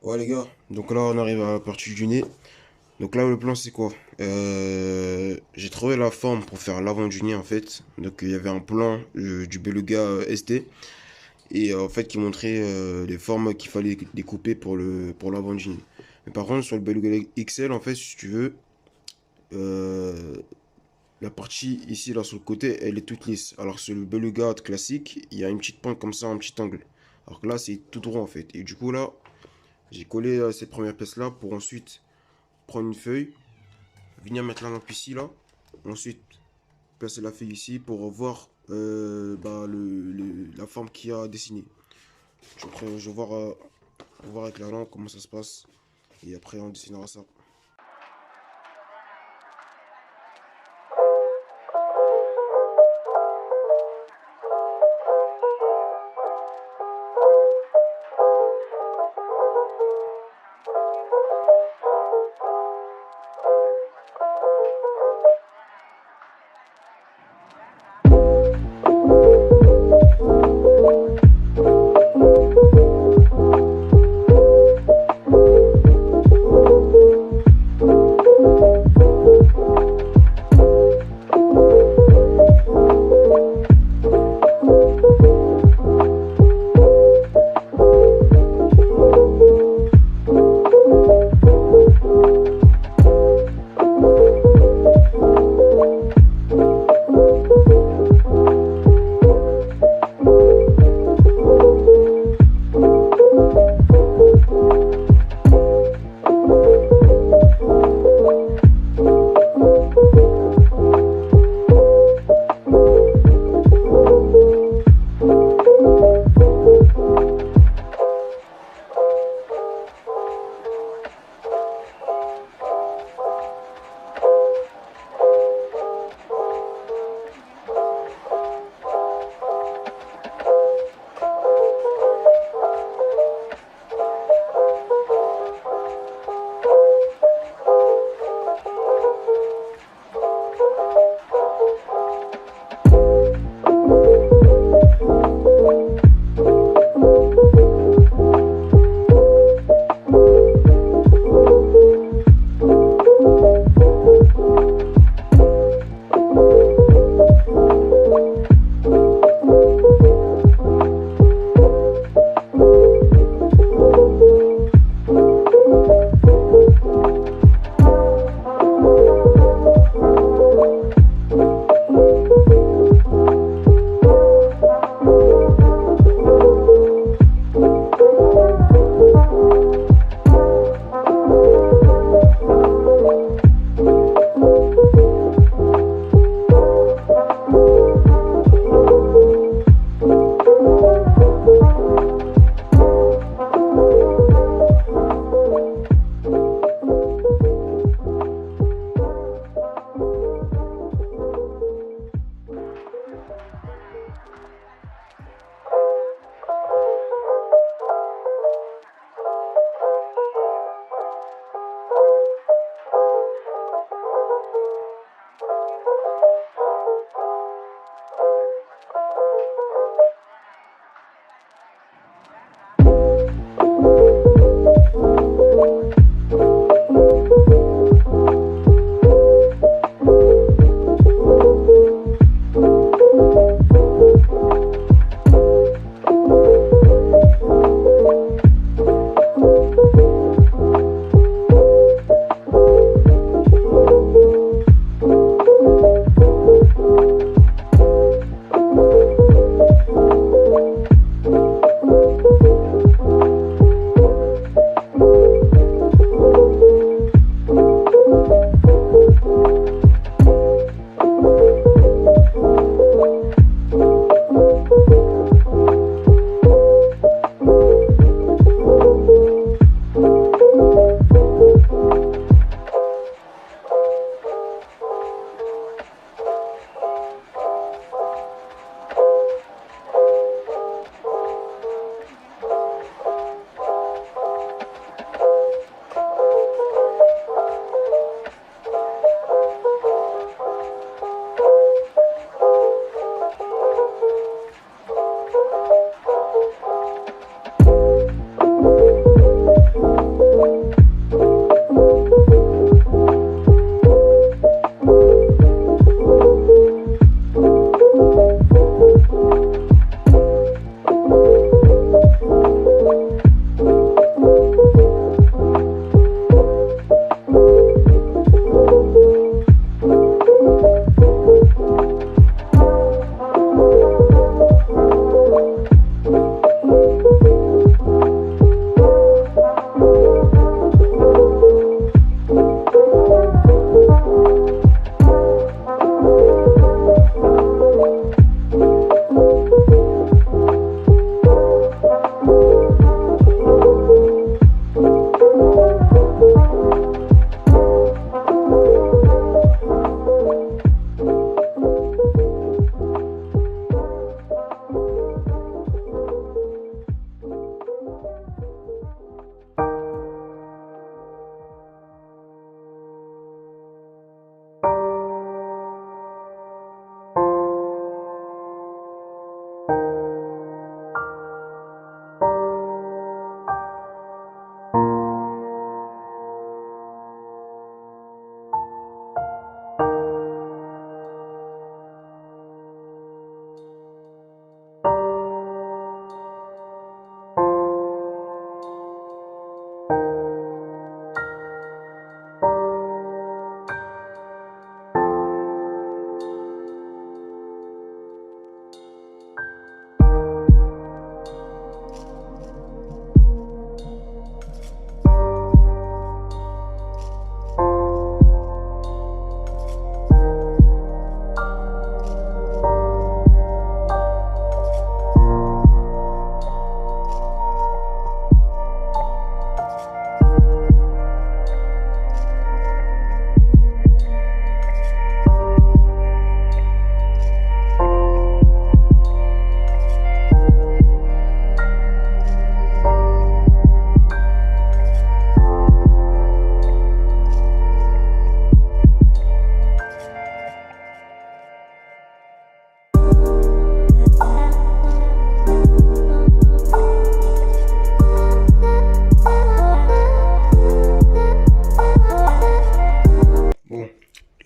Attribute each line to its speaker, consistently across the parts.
Speaker 1: Ouais les gars, donc là on arrive à la partie du nez. Donc là le plan c'est quoi? J'ai trouvé la forme pour faire l'avant du nez en fait. Donc il y avait un plan du Beluga ST et en fait qui montrait les formes qu'il fallait découper pour l'avant du nez. Mais par contre sur le Beluga XL en fait si tu veux, euh, la partie ici là sur le côté elle est toute lisse. Alors sur le Beluga classique il y a une petite pointe comme ça, un petit angle. Alors que là c'est tout droit en fait. Et du coup là j'ai collé cette première pièce là pour ensuite prendre une feuille, venir mettre la lampe ici, là. Ensuite, placer la feuille ici pour voir la forme qu'il y a dessinée. Après, je vais voir avec la lampe comment ça se passe. Et après, on dessinera ça.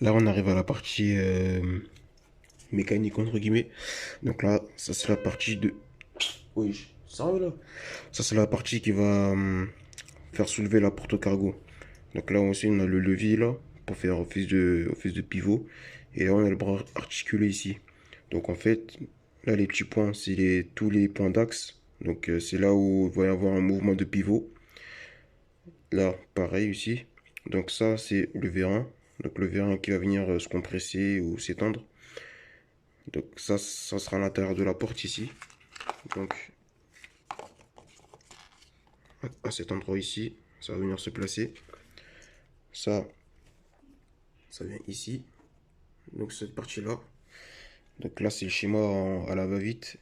Speaker 1: Là, on arrive à la partie mécanique, entre guillemets. Donc là, ça c'est la partie de... Oui, ça va là. Ça c'est la partie qui va faire soulever la porte cargo. Donc là aussi, on a le levier là, pour faire office de pivot. Et là, on a le bras articulé ici. Donc en fait, là, les petits points, c'est tous les points d'axe. Donc c'est là où il va y avoir un mouvement de pivot. Là, pareil ici. Donc ça, c'est le vérin. Donc le vérin qui va venir se compresser ou s'étendre. Donc ça sera à l'intérieur de la porte ici. Donc à cet endroit ici, ça va venir se placer. Ça, ça vient ici. Donc cette partie-là. Donc là, c'est le schéma à la va-vite.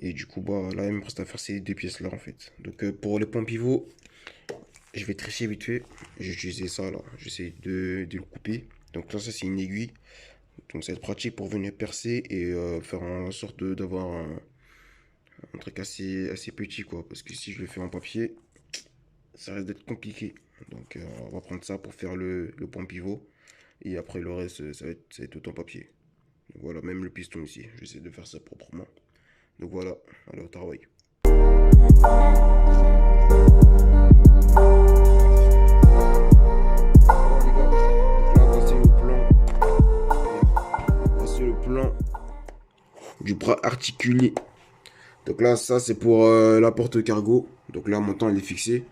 Speaker 1: Et du coup, bah, là, il me reste à faire ces deux pièces-là, en fait. Donc pour les points pivots, je vais tricher vite fait. J'ai utilisé ça, là. J'essaie de le couper. Donc là, ça, c'est une aiguille. Donc ça va être pratique pour venir percer et faire en sorte d'avoir un truc assez petit, quoi. Parce que si je le fais en papier, ça risque d'être compliqué. Donc on va prendre ça pour faire le point pivot. Et après le reste, ça va être tout en papier. Donc voilà, même le piston ici. J'essaie de faire ça proprement. Donc voilà, allez au travail. Alors les gars, donc là voici le plan. Voici le plan du bras articulé. Donc là, ça c'est pour la porte cargo. Donc là, mon temps il est fixé.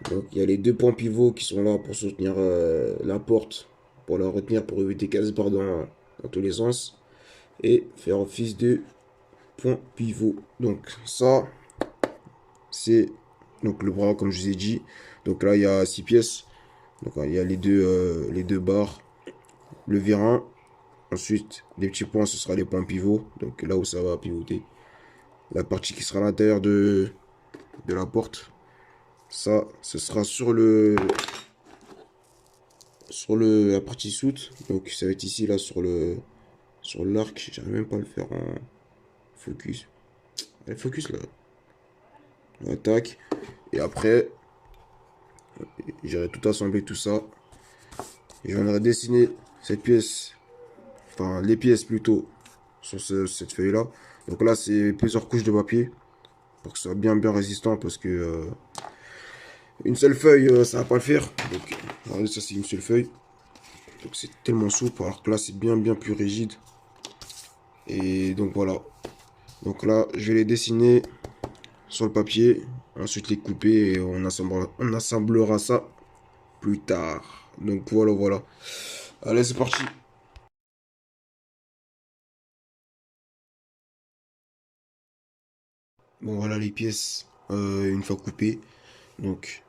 Speaker 1: Donc il y a les deux points pivots qui sont là pour soutenir la porte, pour la retenir, pour éviter qu'elle se barre dans tous les sens. Et faire office de point pivot. Donc ça, c'est donc le bras comme je vous ai dit. Donc là, il y a 6 pièces. Donc il y a les deux barres, le vérin. Ensuite, des petits points, ce sera les points pivots. Donc là où ça va pivoter. La partie qui sera à l'intérieur de la porte. Ça, ce sera la partie soute. Donc ça va être ici là sur l'arc. J'arrive même pas à le faire en focus. Allez, focus là. On attaque. Et après, j'irai tout assembler tout ça. Et je viendrai dessiner cette pièce. Enfin, les pièces plutôt. Sur cette feuille là. Donc là, c'est plusieurs couches de papier. Pour que ce soit bien résistant. Parce que une seule feuille, ça va pas le faire. Donc, regardez, ça c'est une seule feuille. Donc c'est tellement souple. Alors que là, c'est bien plus rigide. Et donc voilà. Donc là, je vais les dessiner sur le papier. Ensuite les couper et on assemblera ça plus tard. Donc voilà. Allez, c'est parti. Bon, voilà les pièces une fois coupées. Donc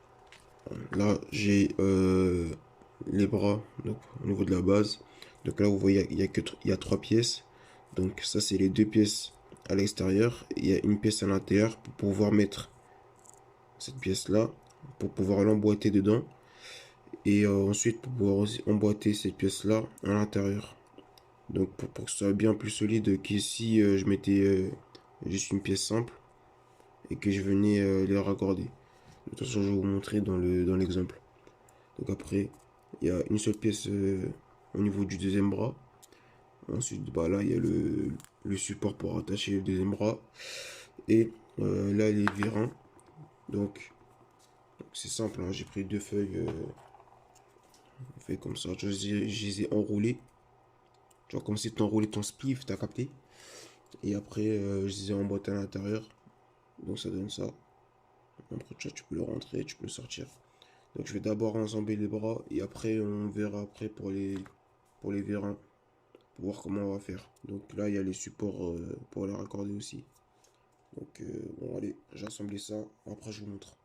Speaker 1: là, j'ai les bras donc, au niveau de la base. Donc là, vous voyez, il y a trois pièces. Donc ça, c'est les deux pièces à l'extérieur. Il y a une pièce à l'intérieur pour pouvoir mettre cette pièce-là, pour pouvoir l'emboîter dedans. Et ensuite, pour pouvoir aussi emboîter cette pièce-là à l'intérieur. Donc pour que ce soit bien plus solide qu'ici, je mettais juste une pièce simple et que je venais les raccorder. De toute façon, je vais vous montrer dans l'exemple. Donc après, il y a une seule pièce au niveau du deuxième bras. Ensuite, bah là, il y a le support pour attacher le deuxième bras. Et là, les vérins. Donc, c'est simple, hein, j'ai pris deux feuilles. On fait comme ça. Je les ai enroulées. Tu vois, comme si tu enroulais ton spliff, t'as capté. Et après, je les ai emboîtés à l'intérieur. Donc, ça donne ça. Après, tu peux le rentrer, tu peux le sortir. Donc, je vais d'abord ensembler les bras. Et après, on verra après pour les vérins. Pour voir comment on va faire. Donc là, il y a les supports pour les raccorder aussi. Donc bon, allez, j'ai assemblé ça. Après, je vous montre.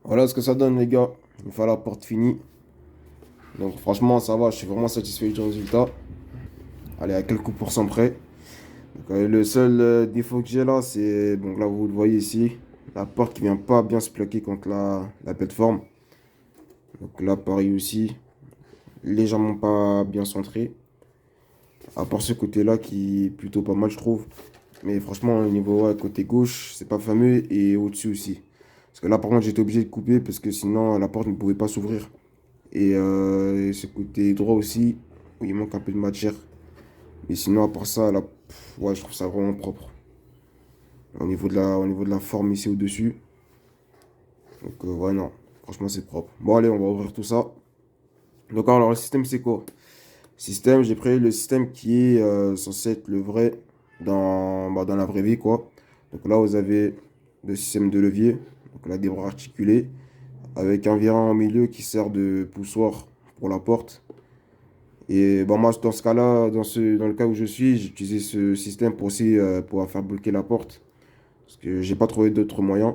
Speaker 1: Voilà ce que ça donne, les gars. Une fois la porte finie. Donc franchement, ça va, je suis vraiment satisfait du résultat. Allez, à quelques pourcents près. Donc, le seul défaut que j'ai là, c'est, donc là vous le voyez ici, la porte qui vient pas bien se plaquer contre la plateforme. Donc là, pareil aussi, légèrement pas bien centré. À part ce côté-là qui est plutôt pas mal, je trouve. Mais franchement, au niveau ouais, côté gauche, c'est pas fameux et au-dessus aussi. Parce que là, par contre, j'étais obligé de couper parce que sinon, la porte ne pouvait pas s'ouvrir. Et ce côté droit aussi, où il manque un peu de matière. Mais sinon, à part ça, là, ouais, je trouve ça vraiment propre. Au niveau de la forme ici au-dessus. Donc, ouais, non. Franchement, c'est propre. Bon, allez, on va ouvrir tout ça. Donc, alors, le système, c'est quoi? Système, j'ai pris le système qui est censé être le vrai dans la vraie vie, quoi. Donc là, vous avez le système de levier, donc là, des bras articulés, avec un virant au milieu qui sert de poussoir pour la porte. Et bon, moi, dans ce cas-là, dans le cas où je suis, j'ai utilisé ce système pour aussi pouvoir faire bloquer la porte. Parce que j'ai pas trouvé d'autres moyens.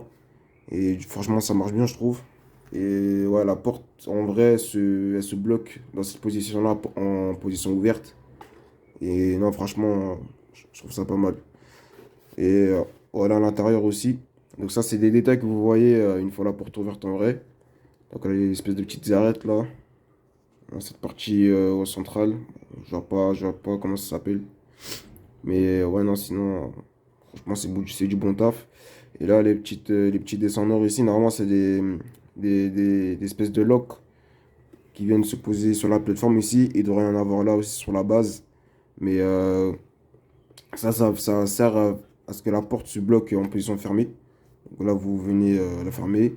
Speaker 1: Et franchement, ça marche bien, je trouve. Et ouais, la porte, en vrai, elle se bloque dans cette position-là, en position ouverte. Et non, franchement, je trouve ça pas mal. Et voilà, à l'intérieur aussi. Donc ça, c'est des détails que vous voyez une fois la porte ouverte en vrai. Donc, il y a une espèce de petites arêtes là, dans cette partie centrale. Je vois pas comment ça s'appelle. Mais ouais, non, sinon, franchement, c'est du bon taf. Et là, les petits descendants ici, normalement, c'est des espèces de locks qui viennent se poser sur la plateforme ici. Il devrait y en avoir là aussi sur la base. Mais ça sert à ce que la porte se bloque en position fermée. Donc là, vous venez la fermer.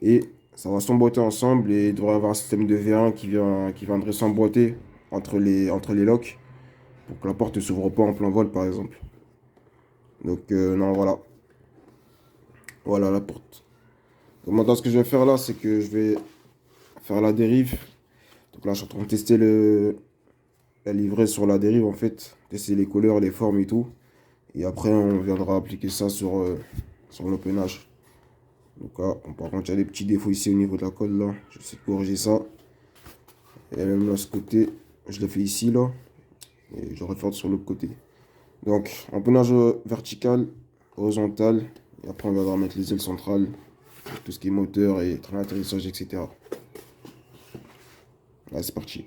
Speaker 1: Et ça va s'emboîter ensemble. Et il devrait y avoir un système de V1 qui viendrait s'emboîter entre les locks pour que la porte ne s'ouvre pas en plein vol, par exemple. Donc, non, voilà. Voilà la porte. Donc maintenant, ce que je vais faire là, c'est que je vais faire la dérive. Donc là, je suis en train de tester la livrée sur la dérive, en fait. Tester les couleurs, les formes et tout. Et après, on viendra appliquer ça sur l'empennage. Donc là, par contre, il y a des petits défauts ici au niveau de la colle, là. Je vais essayer de corriger ça. Et même là, ce côté, je l'ai fait ici, là. Et je refaire sur l'autre côté. Donc, empennage vertical, horizontal. Et après, on viendra mettre les ailes centrales. Tout ce qui est moteur et train d'atterrissage, etc. Là, c'est parti.